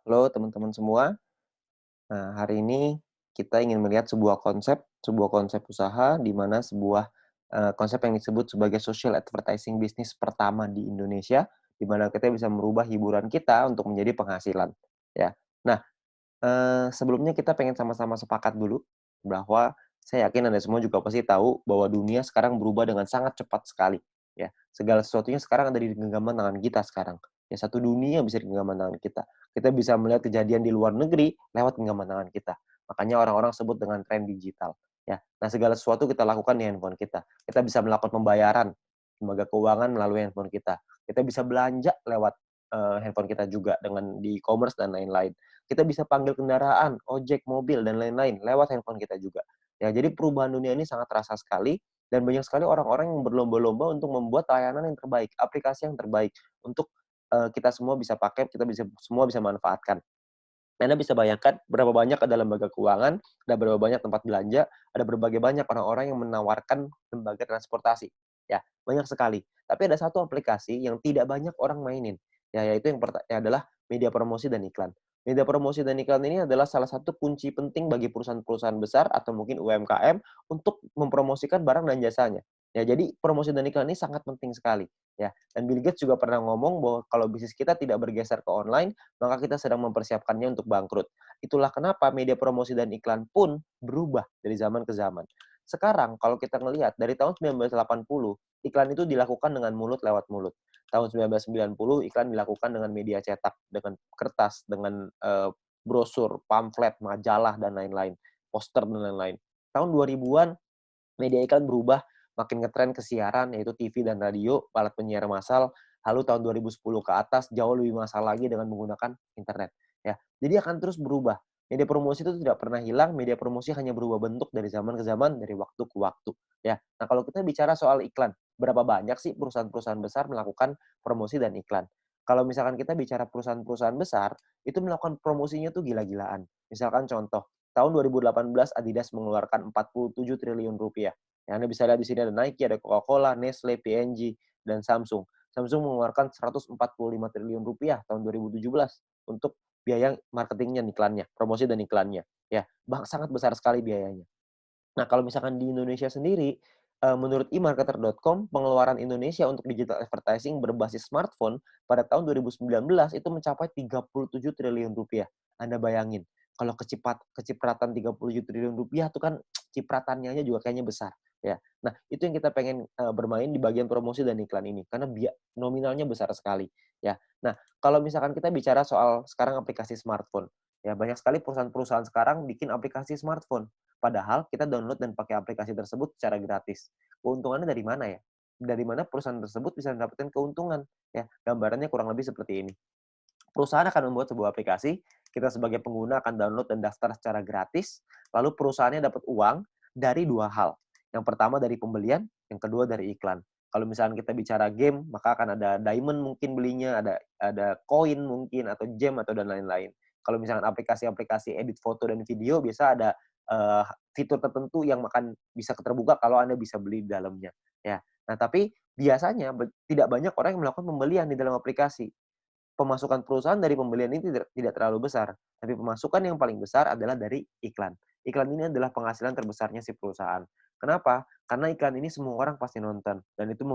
Halo teman-teman semua. Nah, hari ini kita ingin melihat sebuah konsep usaha di mana konsep yang disebut sebagai social advertising bisnis pertama di Indonesia, di mana kita bisa merubah hiburan kita untuk menjadi penghasilan, ya. Nah, sebelumnya kita pengen sama-sama sepakat dulu bahwa saya yakin Anda semua juga pasti tahu bahwa dunia sekarang berubah dengan sangat cepat sekali, ya. Segala sesuatunya sekarang ada di genggaman tangan kita sekarang. Ya, satu dunia bisa di genggaman tangan kita. Kita bisa melihat kejadian di luar negeri lewat genggaman tangan kita. Makanya orang-orang sebut dengan tren digital, ya. Nah, segala sesuatu kita lakukan di handphone kita. Kita bisa melakukan pembayaran lembaga keuangan melalui handphone kita. Kita bisa belanja lewat, handphone kita juga dengan di e-commerce dan lain-lain. Kita bisa panggil kendaraan, ojek, mobil, dan lain-lain lewat handphone kita juga. Ya, jadi perubahan dunia ini sangat terasa sekali dan banyak sekali orang-orang yang berlomba-lomba untuk membuat layanan yang terbaik, aplikasi yang terbaik untuk, kita semua bisa pakai, semua bisa manfaatkan. Anda bisa bayangkan berapa banyak ada lembaga keuangan, ada berapa banyak tempat belanja, ada berbagai banyak orang-orang yang menawarkan lembaga transportasi. Ya, banyak sekali. Tapi ada satu aplikasi yang tidak banyak orang mainin, ya yaitu yang adalah media promosi dan iklan. Media promosi dan iklan ini adalah salah satu kunci penting bagi perusahaan-perusahaan besar atau mungkin UMKM untuk mempromosikan barang dan jasanya. Ya, jadi promosi dan iklan ini sangat penting sekali, ya. Dan Bill Gates juga pernah ngomong bahwa kalau bisnis kita tidak bergeser ke online, maka kita sedang mempersiapkannya untuk bangkrut. Itulah kenapa media promosi dan iklan pun berubah dari zaman ke zaman. Sekarang kalau kita ngelihat dari tahun 1980, iklan itu dilakukan dengan mulut lewat mulut. Tahun 1990 iklan dilakukan dengan media cetak, dengan kertas, dengan brosur, pamflet, majalah dan lain-lain, poster dan lain-lain. Tahun 2000-an media iklan berubah, makin ngetren ke siaran, yaitu TV dan radio, alat penyiar massal, lalu tahun 2010 ke atas jauh lebih massal lagi dengan menggunakan internet, ya. Jadi akan terus berubah. Media promosi itu tidak pernah hilang, media promosi hanya berubah bentuk dari zaman ke zaman, dari waktu ke waktu, ya. Nah, kalau kita bicara soal iklan, berapa banyak sih perusahaan-perusahaan besar melakukan promosi dan iklan? Kalau misalkan kita bicara perusahaan-perusahaan besar, itu melakukan promosinya tuh gila-gilaan. Misalkan contoh, tahun 2018 Adidas mengeluarkan 47 triliun rupiah. Ya, Anda bisa lihat di sini ada Nike, ada Coca-Cola, Nestle, P&G, dan Samsung. Samsung mengeluarkan 145 triliun rupiah tahun 2017 untuk biaya marketingnya, iklannya, promosi dan iklannya. Ya, sangat besar sekali biayanya. Nah, kalau misalkan di Indonesia sendiri, menurut emarketer.com, pengeluaran Indonesia untuk digital advertising berbasis smartphone pada tahun 2019 itu mencapai 37 triliun rupiah. Anda bayangin, kalau kecipratan 37 triliun rupiah itu kan cipratannya aja juga kayaknya besar, ya. Nah, itu yang kita pengen, bermain di bagian promosi dan iklan ini, karena nominalnya besar sekali, ya. Nah, kalau misalkan kita bicara soal sekarang aplikasi smartphone, ya banyak sekali perusahaan-perusahaan sekarang bikin aplikasi smartphone. Padahal kita download dan pakai aplikasi tersebut secara gratis. Keuntungannya dari mana ya? Dari mana perusahaan tersebut bisa mendapatkan keuntungan? Ya, gambarannya kurang lebih seperti ini. Perusahaan akan membuat sebuah aplikasi, kita sebagai pengguna akan download dan daftar secara gratis, lalu perusahaannya dapat uang dari dua hal. Yang pertama dari pembelian, yang kedua dari iklan. Kalau misalnya kita bicara game, maka akan ada diamond mungkin belinya, ada koin mungkin, atau gem, atau dan lain-lain. Kalau misalnya aplikasi-aplikasi edit foto dan video, biasa ada fitur tertentu yang akan bisa terbuka kalau Anda bisa beli di dalamnya. Ya. Nah, tapi biasanya tidak banyak orang yang melakukan pembelian di dalam aplikasi. Pemasukan perusahaan dari pembelian ini tidak tidak terlalu besar, tapi pemasukan yang paling besar adalah dari iklan. Iklan ini adalah penghasilan terbesarnya si perusahaan. Kenapa? Karena iklan ini semua orang pasti nonton dan itu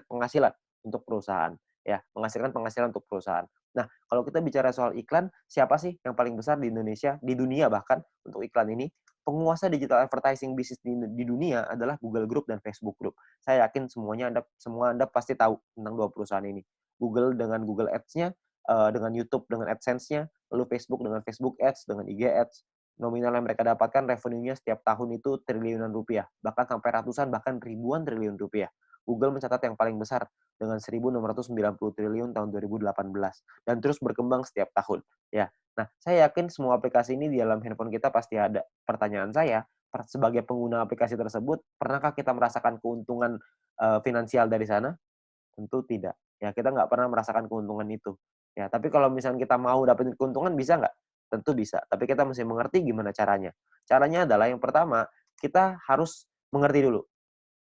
penghasilan untuk perusahaan, ya, menghasilkan penghasilan untuk perusahaan. Nah, kalau kita bicara soal iklan, siapa sih yang paling besar di Indonesia, di dunia bahkan untuk iklan ini? Penguasa digital advertising bisnis di dunia adalah Google Group dan Facebook Group. Saya yakin semua Anda pasti tahu tentang dua perusahaan ini. Google dengan Google Ads-nya, dengan YouTube dengan AdSense-nya, lalu Facebook dengan Facebook Ads, dengan IG Ads. Nominal yang mereka dapatkan revenue-nya setiap tahun itu triliunan rupiah, bahkan sampai ratusan, bahkan ribuan triliun rupiah. Google mencatat yang paling besar dengan 1.690 triliun tahun 2018 dan terus berkembang setiap tahun, ya. Nah, saya yakin semua aplikasi ini di dalam handphone kita pasti ada. Pertanyaan saya, sebagai pengguna aplikasi tersebut, pernahkah kita merasakan keuntungan, finansial dari sana? Tentu tidak. Ya, kita nggak pernah merasakan keuntungan itu. Ya, tapi kalau misalnya kita mau dapetin keuntungan bisa nggak? Tentu bisa, tapi kita mesti mengerti gimana caranya. Caranya adalah yang pertama, kita harus mengerti dulu,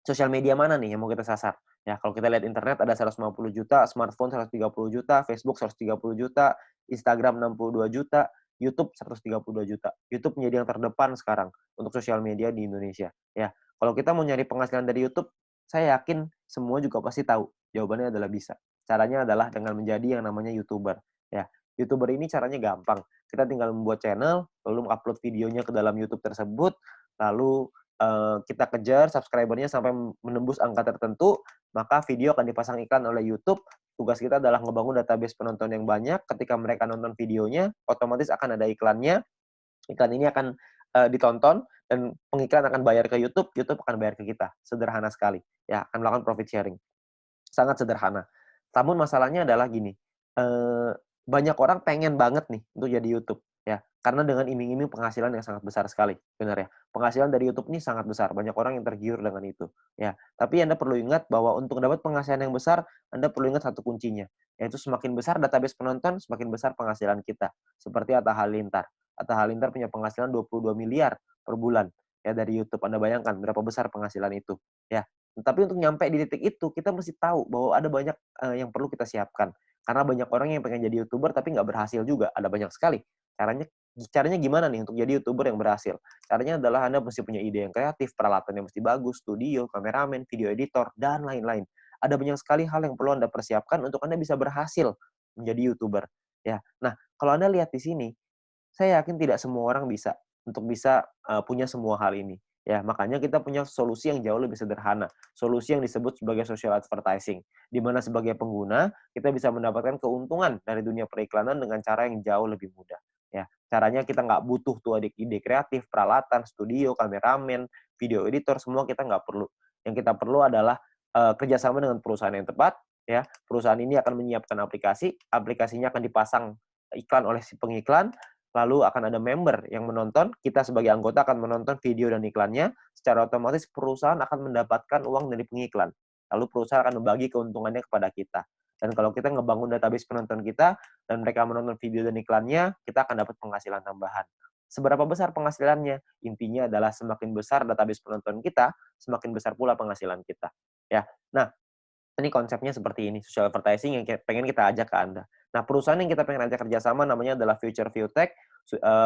sosial media mana nih yang mau kita sasar. Ya, kalau kita lihat internet ada 150 juta, smartphone 130 juta, Facebook 130 juta, Instagram 62 juta, YouTube 132 juta. YouTube menjadi yang terdepan sekarang untuk sosial media di Indonesia. Ya, kalau kita mau nyari penghasilan dari YouTube, saya yakin semua juga pasti tahu. Jawabannya adalah bisa. Caranya adalah dengan menjadi yang namanya YouTuber. Ya, YouTuber ini caranya gampang. Kita tinggal membuat channel, lalu mengupload videonya ke dalam YouTube tersebut, lalu kita kejar subscriber-nya sampai menembus angka tertentu, maka video akan dipasang iklan oleh YouTube. Tugas kita adalah ngebangun database penonton yang banyak. Ketika mereka nonton videonya, otomatis akan ada iklannya. Iklan ini akan ditonton dan pengiklan akan bayar ke YouTube, YouTube akan bayar ke kita. Sederhana sekali. Ya, akan melakukan profit sharing. Sangat sederhana. Namun masalahnya adalah gini, banyak orang pengen banget nih untuk jadi YouTube, ya. Karena dengan iming-iming penghasilan yang sangat besar sekali, benar ya. Penghasilan dari YouTube ini sangat besar, banyak orang yang tergiur dengan itu, ya. Tapi Anda perlu ingat bahwa untuk dapat penghasilan yang besar, Anda perlu ingat satu kuncinya, yaitu semakin besar database penonton, semakin besar penghasilan kita. Seperti Atta Halilintar. Atta Halilintar punya penghasilan 22 miliar per bulan, ya dari YouTube. Anda bayangkan berapa besar penghasilan itu, ya. Tapi untuk nyampe di titik itu, kita mesti tahu bahwa ada banyak, yang perlu kita siapkan. Karena banyak orang yang pengen jadi YouTuber tapi nggak berhasil juga, ada banyak sekali. Caranya caranya gimana nih untuk jadi YouTuber yang berhasil? Caranya adalah Anda mesti punya ide yang kreatif, peralatan yang mesti bagus, studio, kameramen, video editor, dan lain-lain. Ada banyak sekali hal yang perlu Anda persiapkan untuk Anda bisa berhasil menjadi YouTuber, ya. Nah, kalau Anda lihat di sini, saya yakin tidak semua orang bisa untuk bisa, punya semua hal ini. Ya, makanya kita punya solusi yang jauh lebih sederhana, solusi yang disebut sebagai social advertising, di mana sebagai pengguna, kita bisa mendapatkan keuntungan dari dunia periklanan dengan cara yang jauh lebih mudah, ya. Caranya kita nggak butuh tuh ide kreatif, peralatan, studio, kameramen, video editor, semua kita nggak perlu. Yang kita perlu adalah, kerjasama dengan perusahaan yang tepat, ya. Perusahaan ini akan menyiapkan aplikasi, aplikasinya akan dipasang iklan oleh si pengiklan, lalu akan ada member yang menonton, kita sebagai anggota akan menonton video dan iklannya, secara otomatis perusahaan akan mendapatkan uang dari pengiklan. Lalu perusahaan akan membagi keuntungannya kepada kita. Dan kalau kita ngebangun database penonton kita, dan mereka menonton video dan iklannya, kita akan dapat penghasilan tambahan. Seberapa besar penghasilannya? Intinya adalah semakin besar database penonton kita, semakin besar pula penghasilan kita. Ya. Nah, ini konsepnya seperti ini, social advertising yang pengen kita ajak ke Anda. Nah, perusahaan yang kita pengen ajak kerjasama namanya adalah Future Viewtech.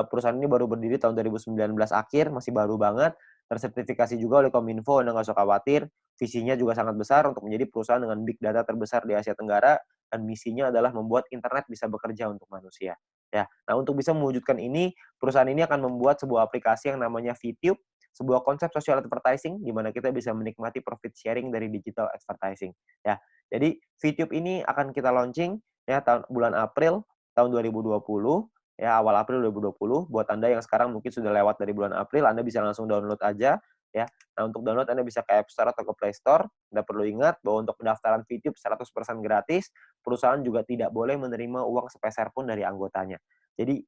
Perusahaan ini baru berdiri tahun 2019 akhir, masih baru banget. Tersertifikasi juga oleh Kominfo, Anda nggak usah khawatir. Visinya juga sangat besar untuk menjadi perusahaan dengan big data terbesar di Asia Tenggara, dan misinya adalah membuat internet bisa bekerja untuk manusia. Ya, nah untuk bisa mewujudkan ini, perusahaan ini akan membuat sebuah aplikasi yang namanya VTube, sebuah konsep social advertising di mana kita bisa menikmati profit sharing dari digital advertising. Ya, jadi VTube ini akan kita launching ya bulan April tahun 2020, ya awal April 2020. Buat Anda yang sekarang mungkin sudah lewat dari bulan April, Anda bisa langsung download aja ya. Nah, untuk download Anda bisa ke App Store atau ke Play Store. Anda perlu ingat bahwa untuk pendaftaran VTube 100% gratis, perusahaan juga tidak boleh menerima uang sepeser pun dari anggotanya. Jadi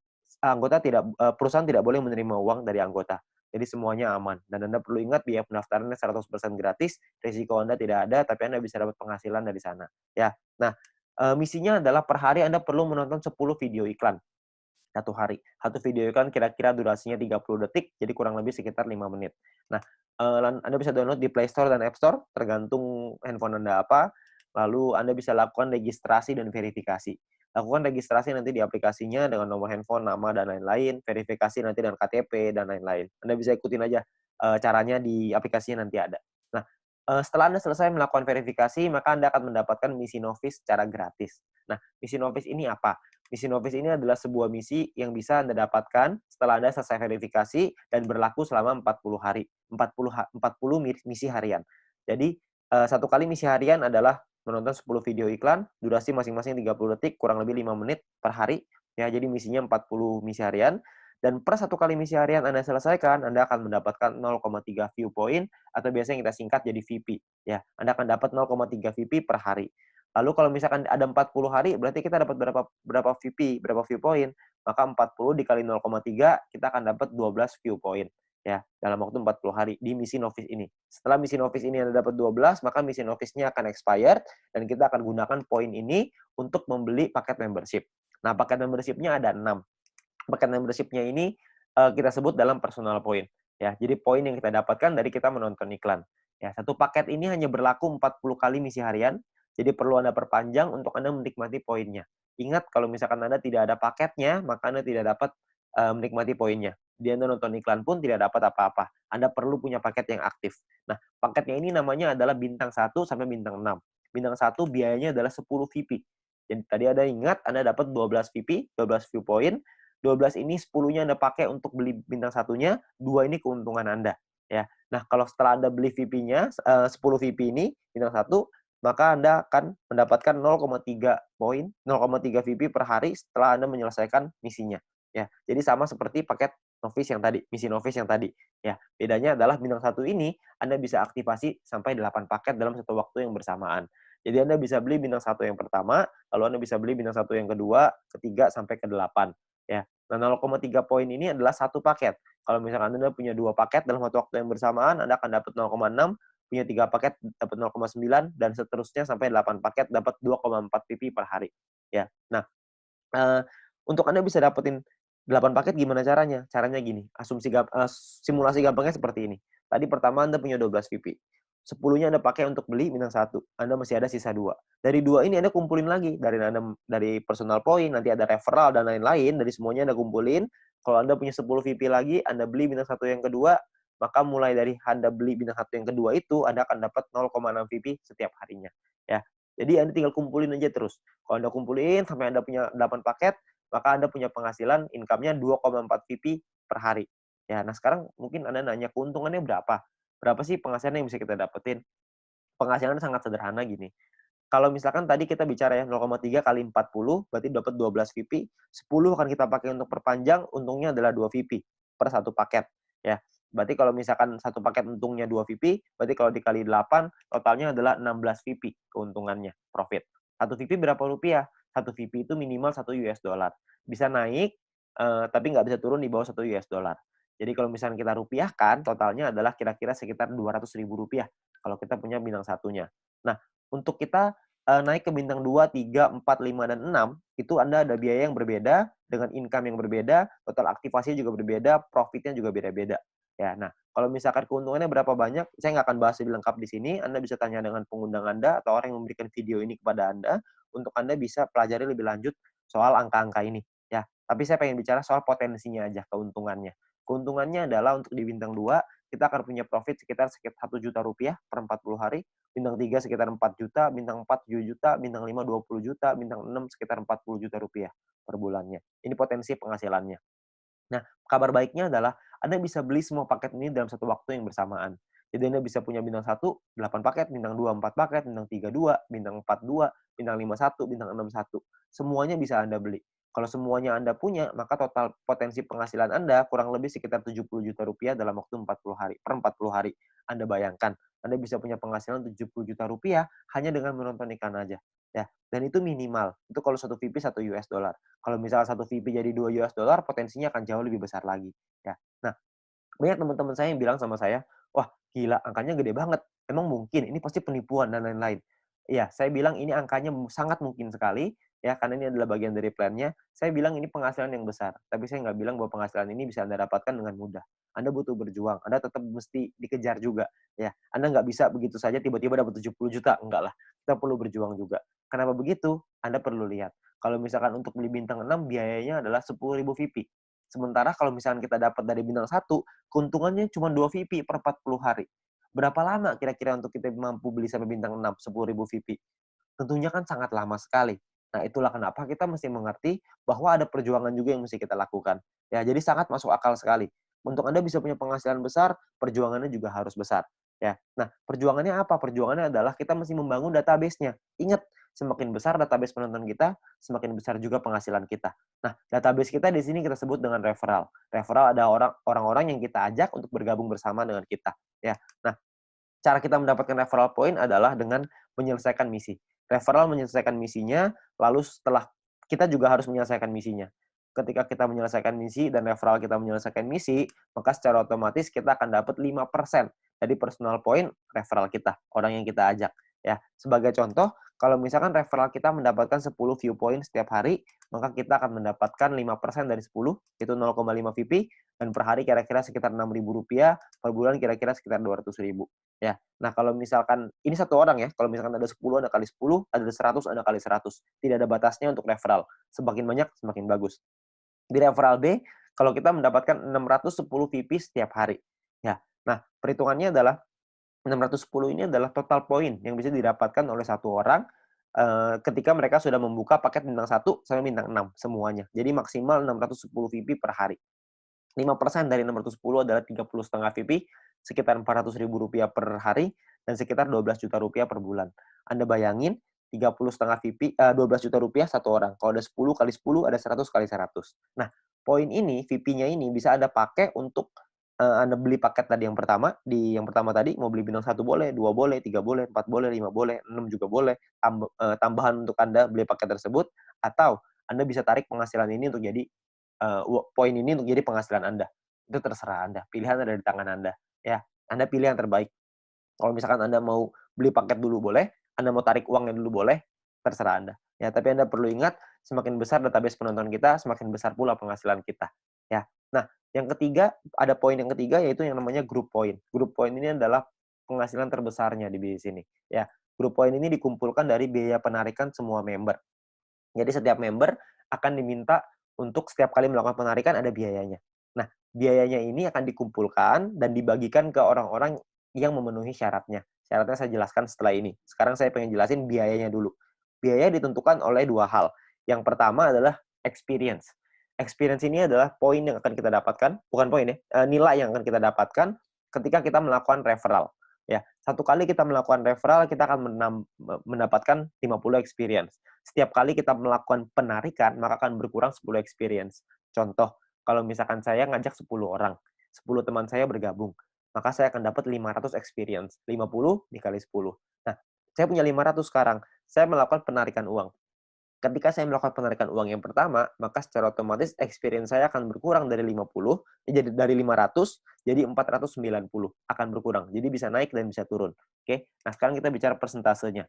perusahaan tidak boleh menerima uang dari anggota. Jadi semuanya aman. Dan Anda perlu ingat biaya pendaftarannya 100% gratis, risiko Anda tidak ada, tapi Anda bisa dapat penghasilan dari sana. Ya. Nah, misinya adalah per hari Anda perlu menonton 10 video iklan satu hari. Satu video iklan kira-kira durasinya 30 detik, jadi kurang lebih sekitar 5 menit. Nah, Anda bisa download di Play Store dan App Store, tergantung handphone Anda apa. Lalu Anda bisa lakukan registrasi dan verifikasi. Lakukan registrasi nanti di aplikasinya dengan nomor handphone, nama, dan lain-lain. Verifikasi nanti dengan KTP, dan lain-lain. Anda bisa ikutin aja caranya di aplikasinya nanti ada. Nah, setelah Anda selesai melakukan verifikasi, maka Anda akan mendapatkan misi novis secara gratis. Nah, misi novis ini apa? Misi novis ini adalah sebuah misi yang bisa Anda dapatkan setelah Anda selesai verifikasi dan berlaku selama 40 hari. 40 misi harian. Jadi, satu kali misi harian adalah menonton 10 video iklan, durasi masing-masing 30 detik, kurang lebih 5 menit per hari. Ya, jadi misinya 40 misi harian. Dan per satu kali misi harian Anda selesaikan, Anda akan mendapatkan 0,3 view point, atau biasanya kita singkat jadi VP. Ya, Anda akan dapat 0,3 VP per hari. Lalu kalau misalkan ada 40 hari, berarti kita dapat berapa VP, berapa view point. Maka 40 dikali 0,3, kita akan dapat 12 view point. Ya, dalam waktu 40 hari di misi novice ini. Setelah misi novice ini Anda dapat 12, maka misi novice-nya akan expired, dan kita akan gunakan poin ini untuk membeli paket membership. Nah, paket membership-nya ada 6. Paket membership-nya ini kita sebut dalam personal point. Ya, jadi poin yang kita dapatkan dari kita menonton iklan. Ya, satu paket ini hanya berlaku 40 kali misi harian, jadi perlu Anda perpanjang untuk Anda menikmati poinnya. Ingat kalau misalkan Anda tidak ada paketnya, maka Anda tidak dapat, menikmati poinnya. Dia Anda nonton iklan pun tidak dapat apa-apa. Anda perlu punya paket yang aktif. Nah, paketnya ini namanya adalah bintang 1 sampai bintang 6. Bintang 1 biayanya adalah 10 VIP. Jadi tadi Anda ingat Anda dapat 12 VIP, 12 view point, 12 ini 10-nya Anda pakai untuk beli bintang satunya, 2 ini keuntungan Anda, ya. Nah, kalau setelah Anda beli VIP-nya, 10 VIP ini, bintang satu, maka Anda akan mendapatkan 0,3 poin, 0,3 VIP per hari setelah Anda menyelesaikan misinya, ya. Jadi sama seperti paket novice yang tadi, misi novice yang tadi, ya. Bedanya adalah bintang satu ini Anda bisa aktivasi sampai 8 paket dalam satu waktu yang bersamaan. Jadi Anda bisa beli bintang satu yang pertama, lalu Anda bisa beli bintang satu yang kedua, ketiga, sampai ke 8, ya. Nah, 0,3 poin ini adalah satu paket. Kalau misalkan Anda punya 2 paket dalam waktu yang bersamaan, Anda akan dapat 0,6, punya 3 paket dapat 0,9, dan seterusnya sampai 8 paket dapat 2,4 PP per hari, ya. Nah, Eee, untuk Anda bisa dapetin 8 paket gimana caranya? Caranya gini, simulasi gampangnya seperti ini. Tadi pertama Anda punya 12 VP, 10-nya Anda pakai untuk beli bintang 1, Anda masih ada sisa 2. Dari 2 ini Anda kumpulin lagi, dari personal point, nanti ada referral dan lain-lain, dari semuanya Anda kumpulin. Kalau Anda punya 10 VP lagi, Anda beli bintang 1 yang kedua, maka mulai dari Anda beli bintang 1 yang kedua itu, Anda akan dapat 0,6 VP setiap harinya, ya. Jadi Anda tinggal kumpulin aja terus. Kalau Anda kumpulin sampai Anda punya 8 paket, maka Anda punya penghasilan income-nya 2,4 VP per hari. Ya, nah sekarang mungkin Anda nanya, keuntungannya berapa? Berapa sih penghasilan yang bisa kita dapetin? Penghasilan sangat sederhana gini, kalau misalkan tadi kita bicara ya 0,3 kali 40 berarti dapat 12 VP, 10 akan kita pakai untuk perpanjang, untungnya adalah 2 VP per satu paket, ya. Berarti kalau misalkan satu paket untungnya 2 VP, berarti kalau dikali 8 totalnya adalah 16 VP keuntungannya, profit. Satu VP berapa rupiah? Satu VP itu minimal $1. Bisa naik, tapi nggak bisa turun di bawah $1. Jadi kalau misalkan kita rupiahkan, totalnya adalah kira-kira sekitar Rp200.000 kalau kita punya bintang satunya. Nah, untuk kita naik ke bintang 2, 3, 4, 5, dan 6, itu Anda ada biaya yang berbeda, dengan income yang berbeda, total aktivasinya juga berbeda, profitnya juga beda-beda. Ya, nah, kalau misalkan keuntungannya berapa banyak, saya nggak akan bahas lebih lengkap di sini. Anda bisa tanya dengan pengundang Anda atau orang yang memberikan video ini kepada Anda, untuk Anda bisa pelajari lebih lanjut soal angka-angka ini. Ya, tapi saya pengen bicara soal potensinya aja, keuntungannya. Keuntungannya adalah untuk di bintang 2, kita akan punya profit sekitar Rp1.000.000 per 40 hari, bintang 3 sekitar 4 juta, bintang 4 7 juta, bintang 5 20 juta, bintang 6 sekitar Rp40 juta per bulannya. Ini potensi penghasilannya. Nah, kabar baiknya adalah Anda bisa beli semua paket ini dalam satu waktu yang bersamaan. Jadi Anda bisa punya bintang 1 8 paket, bintang 2 4 paket, bintang 3 2, bintang 4 2, bintang 5 1, bintang 6 1. Semuanya bisa Anda beli. Kalau semuanya Anda punya, maka total potensi penghasilan Anda kurang lebih sekitar Rp70 juta dalam waktu 40 hari, per 40 hari. Anda bayangkan, Anda bisa punya penghasilan Rp70 juta hanya dengan menonton iklan aja. Ya, dan itu minimal. Itu kalau satu VP $1. Kalau misalnya satu VP jadi $2, potensinya akan jauh lebih besar lagi, ya. Nah, banyak teman-teman saya yang bilang sama saya, "Wah, gila angkanya gede banget. Emang mungkin? Ini pasti penipuan dan lain-lain." Iya, saya bilang ini angkanya sangat mungkin sekali, ya, karena ini adalah bagian dari plan-nya. Saya bilang ini penghasilan yang besar, tapi saya nggak bilang bahwa penghasilan ini bisa Anda dapatkan dengan mudah. Anda butuh berjuang, Anda tetap mesti dikejar juga, ya. Anda nggak bisa begitu saja tiba-tiba dapat 70 juta, enggak lah. Kita perlu berjuang juga. Kenapa begitu? Anda perlu lihat. Kalau misalkan untuk beli bintang 6 biayanya adalah 10.000 VIP. Sementara kalau misalkan kita dapat dari bintang 1, keuntungannya cuma 2 VIP per 40 hari. Berapa lama kira-kira untuk kita mampu beli sampai bintang 6, 10.000 VIP? Tentunya kan sangat lama sekali. Nah, itulah kenapa kita mesti mengerti bahwa ada perjuangan juga yang mesti kita lakukan. Ya, jadi sangat masuk akal sekali. Untuk Anda bisa punya penghasilan besar, perjuangannya juga harus besar. Ya. Nah, perjuangannya apa? Perjuangannya adalah kita mesti membangun database-nya. Ingat, semakin besar database penonton kita, semakin besar juga penghasilan kita. Nah, database kita di sini kita sebut dengan referral. Referral ada orang-orang yang kita ajak untuk bergabung bersama dengan kita. Ya. Nah, cara kita mendapatkan referral point adalah dengan menyelesaikan misi. Referral menyelesaikan misinya, lalu setelah kita juga harus menyelesaikan misinya. Ketika kita menyelesaikan misi dan referral kita menyelesaikan misi, maka secara otomatis kita akan dapat 5% dari personal point referral kita, orang yang kita ajak. Ya, sebagai contoh, kalau misalkan referral kita mendapatkan 10 view point setiap hari, maka kita akan mendapatkan 5% dari 10, itu 0,5 VP, dan per hari kira-kira sekitar Rp6.000, per bulan kira-kira sekitar Rp200.000. ya. Nah, kalau misalkan ini satu orang ya, kalau misalkan ada 10, ada kali 10, ada 100, ada kali 100. Tidak ada batasnya untuk referral. Semakin banyak, semakin bagus. Di referral B, kalau kita mendapatkan 610 VP setiap hari. Ya. Nah, perhitungannya adalah 610 ini adalah total poin yang bisa didapatkan oleh satu orang ketika mereka sudah membuka paket bintang 1 sampai bintang 6 semuanya. Jadi maksimal 610 VP per hari. 5% dari 610 adalah 30,5 VP, sekitar Rp400.000 per hari, dan sekitar Rp12 juta per bulan. Anda bayangin, 30,5 VP, Rp12 juta satu orang. Kalau ada 10 kali 10, ada 100 kali 100. Nah, poin ini, VP-nya ini bisa Anda pakai untuk Anda beli paket tadi yang pertama, yang pertama tadi mau beli bintang 1 boleh, 2 boleh, 3 boleh, 4 boleh, 5 boleh, 6 juga boleh, tambahan untuk Anda beli paket tersebut, atau Anda bisa tarik penghasilan ini untuk jadi poin ini untuk jadi penghasilan Anda. Itu terserah Anda, pilihan ada di tangan Anda, ya. Anda pilih yang terbaik. Kalau misalkan Anda mau beli paket dulu boleh, Anda mau tarik uangnya dulu boleh, terserah Anda. Ya, tapi Anda perlu ingat, semakin besar database penonton kita, semakin besar pula penghasilan kita. Ya. Nah, yang ketiga, ada poin yang ketiga yaitu yang namanya group point. Group point ini adalah penghasilan terbesarnya di bisnis ini. Ya, group point ini dikumpulkan dari biaya penarikan semua member. Jadi setiap member akan diminta untuk setiap kali melakukan penarikan ada biayanya. Nah, biayanya ini akan dikumpulkan dan dibagikan ke orang-orang yang memenuhi syaratnya. Syaratnya saya jelaskan setelah ini. Sekarang saya pengen jelasin biayanya dulu. Biaya ditentukan oleh dua hal. Yang pertama adalah experience. Experience ini adalah poin yang akan kita dapatkan, bukan poin ya, nilai yang akan kita dapatkan ketika kita melakukan referral. Ya, satu kali kita melakukan referral, kita akan mendapatkan 50 experience. Setiap kali kita melakukan penarikan, maka akan berkurang 10 experience. Contoh, kalau misalkan saya ngajak 10 orang, 10 teman saya bergabung, maka saya akan dapat 500 experience. 50 dikali 10. Nah, saya punya 500 sekarang. Saya melakukan penarikan uang. Ketika saya melakukan penarikan uang yang pertama, maka secara otomatis experience saya akan berkurang dari 50, jadi dari 500 jadi 490 akan berkurang. Jadi bisa naik dan bisa turun. Oke. Nah, sekarang kita bicara persentasenya.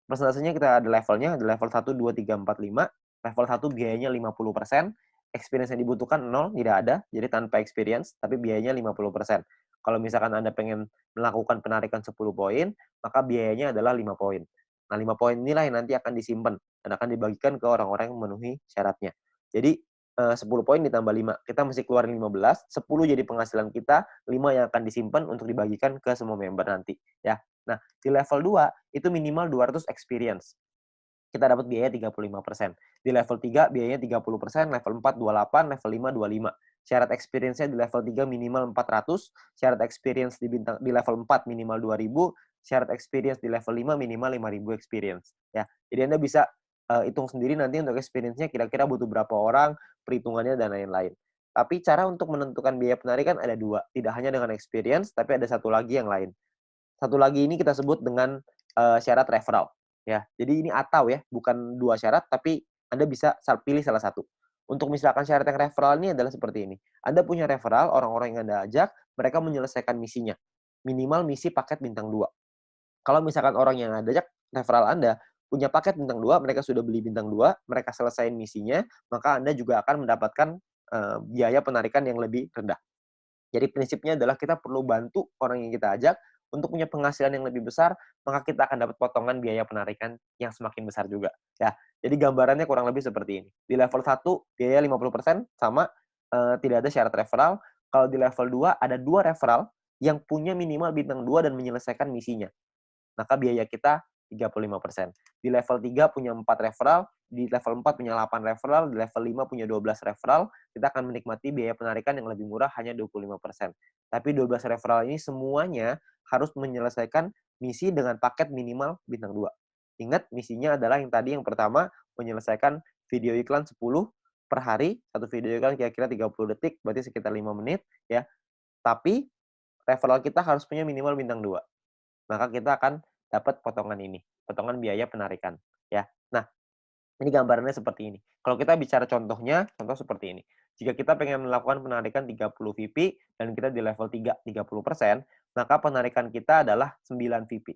Persentasenya kita ada levelnya, ada level 1, 2, 3, 4, 5. Level 1 biayanya 50%, experience yang dibutuhkan 0, tidak ada, jadi tanpa experience, tapi biayanya 50%. Kalau misalkan Anda pengen melakukan penarikan 10 poin, maka biayanya adalah 5 poin. Nah, 5 poin inilah yang nanti akan disimpan dan akan dibagikan ke orang-orang yang memenuhi syaratnya. Jadi, 10 poin ditambah 5, kita mesti keluarin 15, 10 jadi penghasilan kita, 5 yang akan disimpan untuk dibagikan ke semua member nanti, ya. Nah, di level 2 itu minimal 200 experience. Kita dapat biaya 35%. Di level 3 biayanya 30%, level 4 28, level 5 25. Syarat experience-nya di level 3 minimal 400, syarat experience di level 4 minimal 2000, syarat experience di level 5 minimal 5000 experience. Ya. Jadi Anda bisa hitung sendiri nanti untuk experience-nya kira-kira butuh berapa orang, perhitungannya dan lain-lain. Tapi cara untuk menentukan biaya penarikan ada dua, tidak hanya dengan experience, tapi ada satu lagi yang lain. Satu lagi ini kita sebut dengan syarat referral, ya. Jadi ini atau ya, bukan dua syarat, tapi Anda bisa pilih salah satu. Untuk misalkan syarat yang referral ini adalah seperti ini. Anda punya referral, orang-orang yang Anda ajak, mereka menyelesaikan misinya. Minimal misi paket bintang 2. Kalau misalkan orang yang Anda ajak, referral Anda, punya paket bintang 2, mereka sudah beli bintang 2, mereka selesaiin misinya, maka Anda juga akan mendapatkan biaya penarikan yang lebih rendah. Jadi prinsipnya adalah kita perlu bantu orang yang kita ajak untuk punya penghasilan yang lebih besar, maka kita akan dapat potongan biaya penarikan yang semakin besar juga. Ya, jadi gambarannya kurang lebih seperti ini. Di level 1 biaya 50% sama, tidak ada syarat referral. Kalau di level 2 ada 2 referral yang punya minimal bintang 2 dan menyelesaikan misinya, maka biaya kita 35%. Di level 3 punya 4 referral, di level 4 punya 8 referral, di level 5 punya 12 referral, kita akan menikmati biaya penarikan yang lebih murah hanya 25%. Tapi 12 referral ini semuanya harus menyelesaikan misi dengan paket minimal bintang 2. Ingat, misinya adalah yang tadi yang pertama, menyelesaikan video iklan 10 per hari, satu video iklan kira-kira 30 detik, berarti sekitar 5 menit, ya. Tapi referral kita harus punya minimal bintang 2. Maka kita akan dapat potongan ini, potongan biaya penarikan, ya. Nah, ini gambarannya seperti ini. Kalau kita bicara contohnya, contoh seperti ini. Jika kita pengen melakukan penarikan 30 VP dan kita di level 3, 30%, maka penarikan kita adalah 9 VP.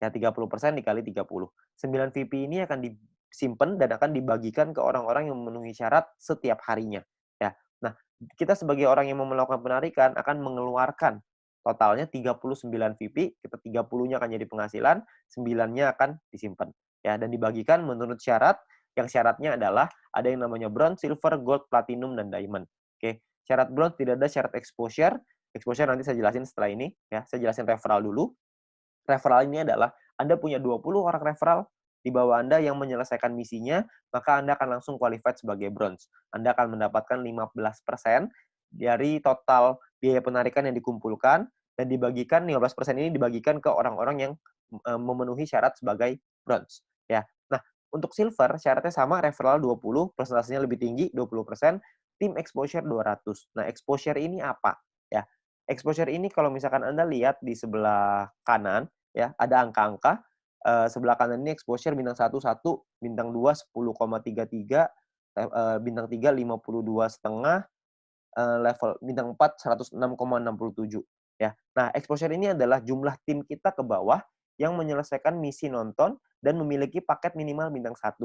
Ya, 30% dikali 30. 9 VP ini akan disimpan dan akan dibagikan ke orang-orang yang memenuhi syarat setiap harinya. Ya. Nah, kita sebagai orang yang mau melakukan penarikan akan mengeluarkan totalnya 39 VP, kita 30-nya akan jadi penghasilan, 9-nya akan disimpan. Ya, dan dibagikan menurut syarat, yang syaratnya adalah ada yang namanya bronze, silver, gold, platinum, dan diamond. Oke, syarat bronze tidak ada syarat exposure. Exposure nanti saya jelasin setelah ini, ya. Saya jelasin referral dulu. Referral ini adalah Anda punya 20 orang referral di bawah Anda yang menyelesaikan misinya, maka Anda akan langsung qualified sebagai bronze. Anda akan mendapatkan 15% dari total biaya penarikan yang dikumpulkan dan dibagikan 15% ini dibagikan ke orang-orang yang memenuhi syarat sebagai bronze, ya. Nah, untuk silver syaratnya sama, referral 20, persentasenya lebih tinggi 20%, tim exposure 200. Nah, exposure ini apa? Ya, exposure ini kalau misalkan Anda lihat di sebelah kanan, ya, ada angka-angka, sebelah kanan ini exposure bintang 1 1, bintang 2 10,33, bintang 3 52,5, level bintang 4 106,67, ya. Nah, exposure ini adalah jumlah tim kita ke bawah yang menyelesaikan misi nonton dan memiliki paket minimal bintang 1.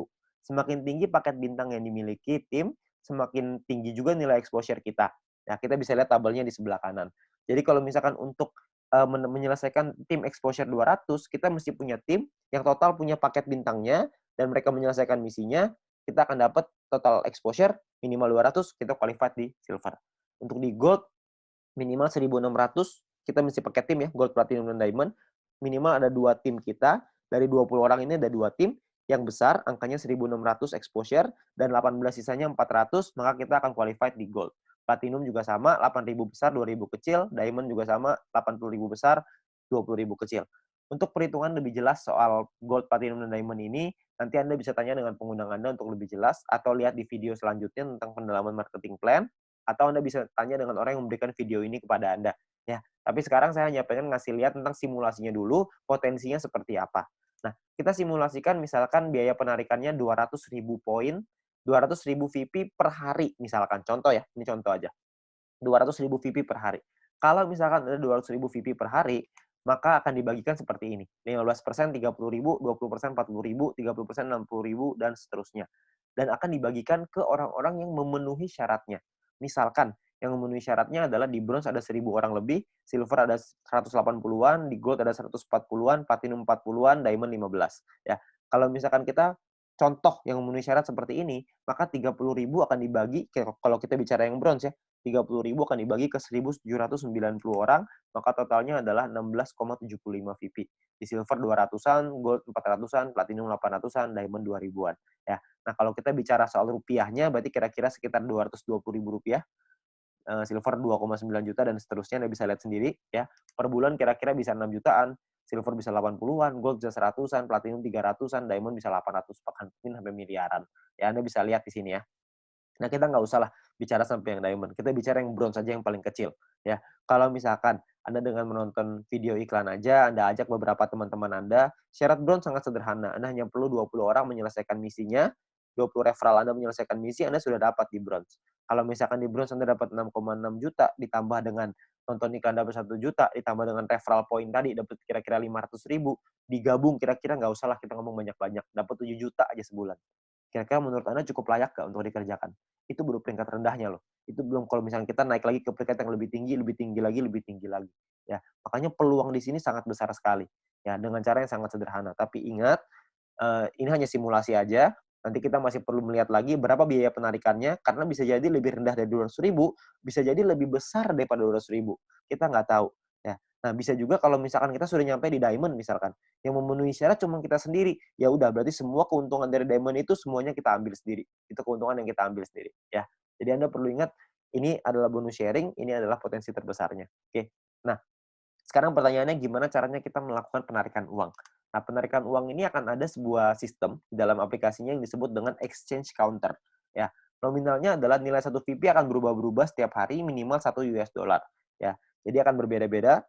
Semakin tinggi paket bintang yang dimiliki tim, semakin tinggi juga nilai exposure kita. Nah, kita bisa lihat tabelnya di sebelah kanan. Jadi kalau misalkan untuk menyelesaikan tim exposure 200, kita mesti punya tim yang total punya paket bintangnya dan mereka menyelesaikan misinya, kita akan dapat total exposure minimal 200, kita qualified di silver. Untuk di gold, minimal 1.600, kita mesti pakai tim ya, gold, platinum, dan diamond. Minimal ada 2 tim kita, dari 20 orang ini ada 2 tim, yang besar angkanya 1.600 exposure, dan 18 sisanya 400, maka kita akan qualified di gold. Platinum juga sama, 8.000 besar, 2.000 kecil. Diamond juga sama, 80.000 besar, 20.000 kecil. Untuk perhitungan lebih jelas soal gold, platinum, dan diamond ini, nanti Anda bisa tanya dengan pengundang Anda untuk lebih jelas, atau lihat di video selanjutnya tentang pendalaman marketing plan, atau Anda bisa tanya dengan orang yang memberikan video ini kepada Anda. Ya, tapi sekarang saya hanya pengen ngasih lihat tentang simulasinya dulu, potensinya seperti apa. Nah, kita simulasikan misalkan biaya penarikannya 200.000 poin, 200.000 VP per hari misalkan. Contoh ya, ini contoh aja. 200.000 VP per hari. Kalau misalkan ada 200.000 VP per hari, maka akan dibagikan seperti ini. 15% 30.000, 20% 40.000, 30% 60.000, dan seterusnya. Dan akan dibagikan ke orang-orang yang memenuhi syaratnya. Misalkan, yang memenuhi syaratnya adalah di bronze ada 1.000 orang lebih, silver ada 180-an, di gold ada 140-an, platinum 40-an, diamond 15. Ya, kalau misalkan kita contoh yang memenuhi syarat seperti ini, maka 30.000 akan dibagi, kalau kita bicara yang bronze ya, 30.000 akan dibagi ke 1.790 orang, maka totalnya adalah 16,75 VP. Di silver 200-an, gold 400-an, platinum 800-an, diamond 2.000-an. Ya. Nah, kalau kita bicara soal rupiahnya, berarti kira-kira sekitar Rp220.000, silver 2,9 juta, dan seterusnya Anda bisa lihat sendiri ya. Per bulan kira-kira bisa 6 jutaan, silver bisa 80-an, gold bisa 100-an, platinum 300-an, diamond bisa 800, bahkan mungkin sampai miliaran. Ya, Anda bisa lihat di sini ya. Nah, kita nggak usah lah bicara sampai yang diamond, kita bicara yang bronze saja yang paling kecil, ya. Kalau misalkan Anda dengan menonton video iklan aja, Anda ajak beberapa teman-teman Anda, syarat bronze sangat sederhana, Anda hanya perlu 20 orang menyelesaikan misinya, 20 referral Anda menyelesaikan misi, Anda sudah dapat di bronze. Kalau misalkan di bronze Anda dapat 6,6 juta, ditambah dengan nonton iklan dapat 1 juta, ditambah dengan referral point tadi dapat kira-kira 500.000, digabung kira-kira nggak usah lah kita ngomong banyak-banyak, dapat 7 juta aja sebulan. Kira-kira menurut Anda cukup layak nggak untuk dikerjakan? Itu baru peringkat rendahnya loh. Itu belum kalau misalnya kita naik lagi ke peringkat yang lebih tinggi lagi, lebih tinggi lagi. Ya, makanya peluang di sini sangat besar sekali. Ya, dengan cara yang sangat sederhana. Tapi ingat, ini hanya simulasi aja. Nanti kita masih perlu melihat lagi berapa biaya penarikannya, karena bisa jadi lebih rendah dari 200.000, bisa jadi lebih besar daripada 200.000. Kita nggak tahu. Ya. Nah, bisa juga kalau misalkan kita sudah nyampe di diamond misalkan, yang memenuhi syarat cuma kita sendiri, ya udah berarti semua keuntungan dari diamond itu semuanya kita ambil sendiri. Itu keuntungan yang kita ambil sendiri, ya. Jadi Anda perlu ingat, ini adalah bonus sharing, ini adalah potensi terbesarnya. Oke. Nah, sekarang pertanyaannya gimana caranya kita melakukan penarikan uang? Nah, penarikan uang ini akan ada sebuah sistem di dalam aplikasinya yang disebut dengan exchange counter. Ya, nominalnya adalah nilai satu VP akan berubah-berubah setiap hari minimal 1 US dollar. Ya, jadi akan berbeda-beda,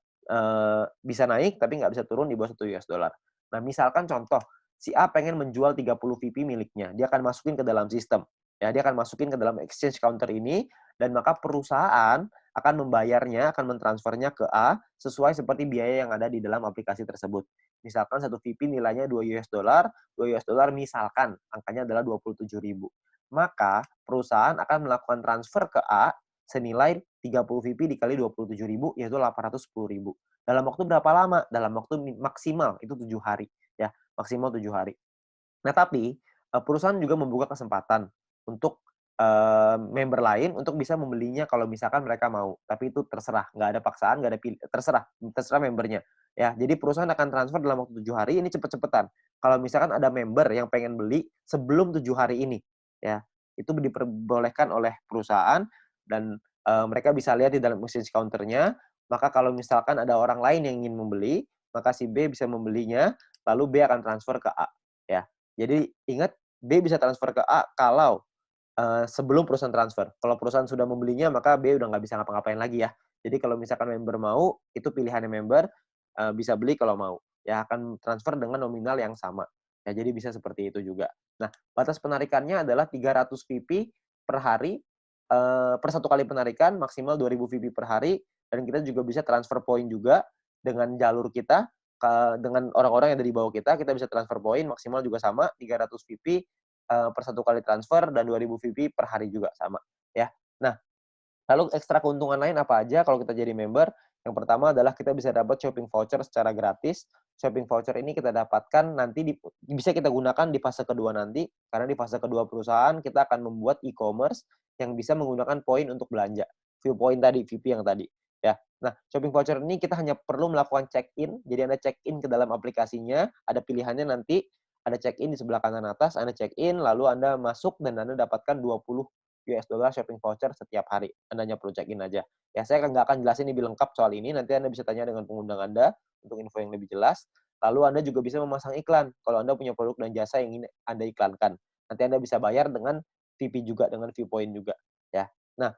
bisa naik tapi nggak bisa turun di bawah 1 US dollar. Nah, misalkan contoh, si A pengen menjual 30 VP miliknya, dia akan masukin ke dalam sistem. Ya, dia akan masukin ke dalam exchange counter ini, dan maka perusahaan akan membayarnya, akan mentransfernya ke A sesuai seperti biaya yang ada di dalam aplikasi tersebut. Misalkan satu VP nilainya 2 US dollar, 2 US dollar misalkan angkanya adalah 27.000. Maka perusahaan akan melakukan transfer ke A senilai 30 VP dikali 27.000 yaitu 810.000. Dalam waktu berapa lama? Dalam waktu maksimal itu 7 hari ya, maksimal 7 hari. Nah, tapi, perusahaan juga membuka kesempatan untuk, member lain untuk bisa membelinya kalau misalkan mereka mau. Tapi itu terserah, nggak ada paksaan, nggak ada terserah terserah membernya, ya. Jadi perusahaan akan transfer dalam waktu 7 hari, ini cepet-cepetan. Kalau misalkan ada member yang pengen beli sebelum 7 hari ini, ya, itu diperbolehkan oleh perusahaan dan, mereka bisa lihat di dalam message counter-nya, maka kalau misalkan ada orang lain yang ingin membeli, maka si B bisa membelinya, lalu B akan transfer ke A, ya. Jadi ingat, B bisa transfer ke A kalau, sebelum perusahaan transfer. Kalau perusahaan sudah membelinya, maka B udah nggak bisa ngapa-ngapain lagi ya. Jadi kalau misalkan member mau, itu pilihannya member, bisa beli kalau mau. Ya akan transfer dengan nominal yang sama. Ya jadi bisa seperti itu juga. Nah, batas penarikannya adalah 300 VP per hari, per satu kali penarikan, maksimal 2.000 VP per hari, dan kita juga bisa transfer point juga dengan jalur kita, dengan orang-orang yang ada di bawah kita bisa transfer point maksimal juga sama 300 VP per satu kali transfer dan 2.000 VP per hari juga sama ya. Nah, lalu ekstra keuntungan lain apa aja kalau kita jadi member? Yang pertama adalah kita bisa dapat shopping voucher secara gratis. Shopping voucher ini kita dapatkan nanti bisa kita gunakan di fase kedua nanti, karena di fase kedua perusahaan kita akan membuat e-commerce yang bisa menggunakan poin untuk belanja. View point tadi, VP yang tadi. Ya. Nah, shopping voucher ini kita hanya perlu melakukan check-in. Jadi Anda check-in ke dalam aplikasinya, ada pilihannya nanti, ada check-in di sebelah kanan atas, Anda check-in, lalu Anda masuk dan Anda dapatkan 20 US dollar shopping voucher setiap hari. Anda hanya perlu check-in aja. Ya, saya nggak akan jelasin lebih lengkap soal ini. Nanti Anda bisa tanya dengan pengundang Anda untuk info yang lebih jelas. Lalu Anda juga bisa memasang iklan kalau Anda punya produk dan jasa yang ingin Anda iklankan. Nanti Anda bisa bayar dengan VP juga, dengan Viewpoint juga. Ya. Nah,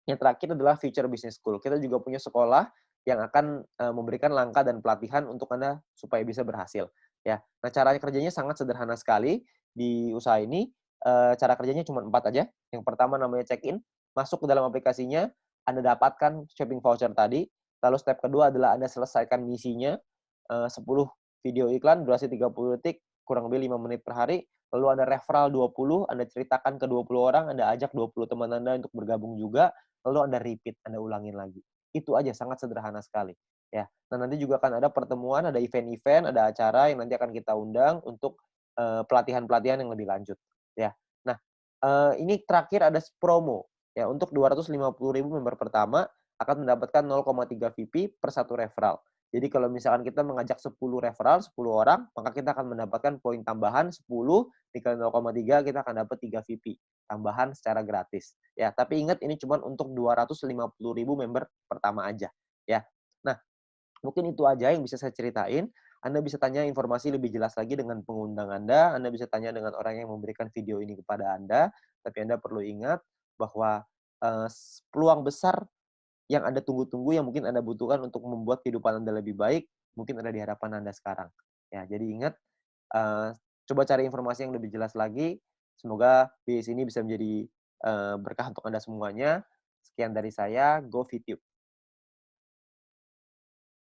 yang terakhir adalah Future Business School. Kita juga punya sekolah yang akan memberikan langkah dan pelatihan untuk Anda supaya bisa berhasil. Ya. Nah, cara kerjanya sangat sederhana sekali di usaha ini. Cara kerjanya cuma 4 aja. Yang pertama namanya check-in, masuk ke dalam aplikasinya, Anda dapatkan shopping voucher tadi. Lalu step kedua adalah Anda selesaikan misinya, 10 video iklan durasi 30 detik, kurang lebih 5 menit per hari. Lalu Anda referral 20, Anda ceritakan ke 20 orang, Anda ajak 20 teman Anda untuk bergabung juga, lalu Anda repeat, Anda ulangin lagi. Itu aja, sangat sederhana sekali. Ya. Nah, nanti juga akan ada pertemuan, ada event-event, ada acara yang nanti akan kita undang untuk pelatihan-pelatihan yang lebih lanjut. Ya. Nah, ini terakhir ada promo. Ya, untuk 250.000 member pertama akan mendapatkan 0,3 VP per satu referral. Jadi kalau misalkan kita mengajak 10 referral, 10 orang, maka kita akan mendapatkan poin tambahan 10 dikali 0,3 kita akan dapat 3 VP tambahan secara gratis. Ya, tapi ingat ini cuma untuk 250.000 member pertama aja, ya. Nah, mungkin itu aja yang bisa saya ceritain. Anda bisa tanya informasi lebih jelas lagi dengan pengundang Anda bisa tanya dengan orang yang memberikan video ini kepada Anda, tapi Anda perlu ingat bahwa, peluang besar yang Anda tunggu-tunggu, yang mungkin Anda butuhkan untuk membuat kehidupan Anda lebih baik, mungkin ada di hadapan Anda sekarang. Ya, jadi ingat, eee, coba cari informasi yang lebih jelas lagi. Semoga bisnis ini bisa menjadi, berkah untuk Anda semuanya. Sekian dari saya, Go Fit You.